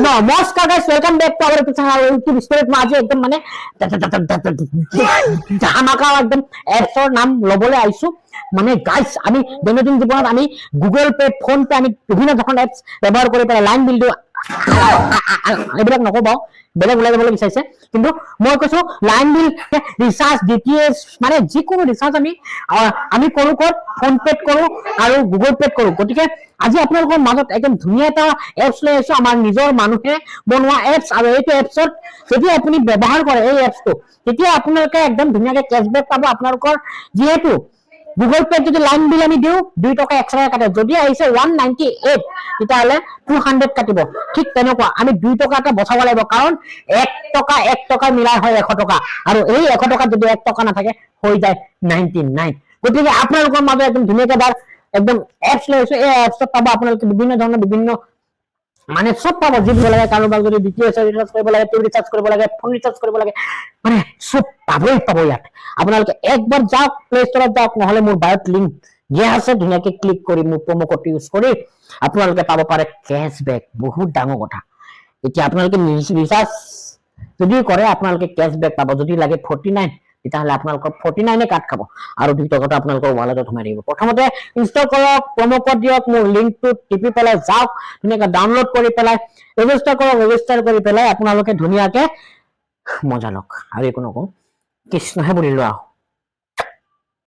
নমস্কাৰ guys, welcome back to our channel YouTube ষ্টৰীত। মই আজি একদম মানে ধামাকা একদম এপছৰ নাম ল'বলৈ আহিছো। মানে গাইস, আমি দৈনন্দিন জীৱনত আমি গুগল পে, ফোন পে, আমি বিভিন্ন ধৰণৰ এপছ ব্যৱহাৰ কৰি পেলাই লাইন বিল দিওঁ। এইবিলাক নক'ব, বেলেগ ওলাই যাবলৈ বিচাৰিছে, কিন্তু মই কৈছো লাইন বিল, ৰিচাৰ্জ, ডিটিএইচ, মানে যিকোনো ৰিচাৰ্জ আমি কৰো ক'ত? ফোন পেত কৰো আৰু গুগল পেত কৰো। গতিকে আজি আপোনালোকৰ মাজত একদম ধুনীয়া এটা এপছ লৈ আহিছো, আমাৰ নিজৰ মানুহে বনোৱা এপছ। আৰু এইটো এপছত যদি আপুনি ব্যৱহাৰ কৰে এই এপছটো, তেতিয়া আপোনালোকে একদম ধুনীয়াকে কেছবেক পাব। আপোনালোকৰ যিহেতু গুগল পেত যদি লাইন বিল আমি দিওঁ 2 টকা এক্সট্ৰা কাটে, যদি আহিছে 198 তেতিয়াহ'লে 200 কাটিব। ঠিক তেনেকুৱা আমি 2 টকা এটা বচাব লাগিব, কাৰণ 1 টকা মিলাই হয় 100 টকা, আৰু এই 100 টকাত যদি 1 টকা নাথাকে হৈ যায় 99। গতিকে আপোনালোকৰ মাজত একদম ধুনীয়াকে একদম এপছ লৈ আহিছো। এই এপছত পাব আপোনালোকে বিভিন্ন ধৰণৰ বিভিন্ন মানে সব পাব, যিবোৰ লাগে। কাৰোবাক যদি ডিটিএইচ ৰিচাৰ্জ কৰিব লাগে, টিভি ৰিচাৰ্জ কৰিব লাগে, ফোন ৰিচাৰ্জ কৰিব লাগে, মানে সব পাব ইয়াত। আপোনালোকে একবাৰ যাওক, প্লে ষ্টৰত যাওক, নহলে মোৰ বায়ত লিংক দিয়া আছে, ধুনীয়াকে ক্লিক কৰি মোৰ প্ৰমো কোড ইউজ কৰি আপোনালোকে পাব পাৰে কেছবেক। বহুত ডাঙৰ কথা। এতিয়া আপোনালোকে ৰিচাৰ্জ যদি কৰে আপোনালোকে কেছবেক পাব। যদি লাগে 49 তেতিয়াহ'লে আপোনালোকৰ 49 কাট খাব, আৰু 2 টকাটো আপোনালোকৰ ৱালেটত সোমাই থাকিব। প্ৰথমতে ইনষ্টল কৰক, প্ৰমো কোড দিয়ক, মোৰ লিংকটো টিপি পেলাই যাওক, ধুনীয়াকে ডাউনলোড কৰি পেলাই ৰেজিষ্টাৰ কৰক। ৰেজিষ্টাৰ কৰি পেলাই আপোনালোকে ধুনীয়াকে মজা লওক। আৰু একো নকওঁ, কৃষ্ণহে বুলিলো আৰু।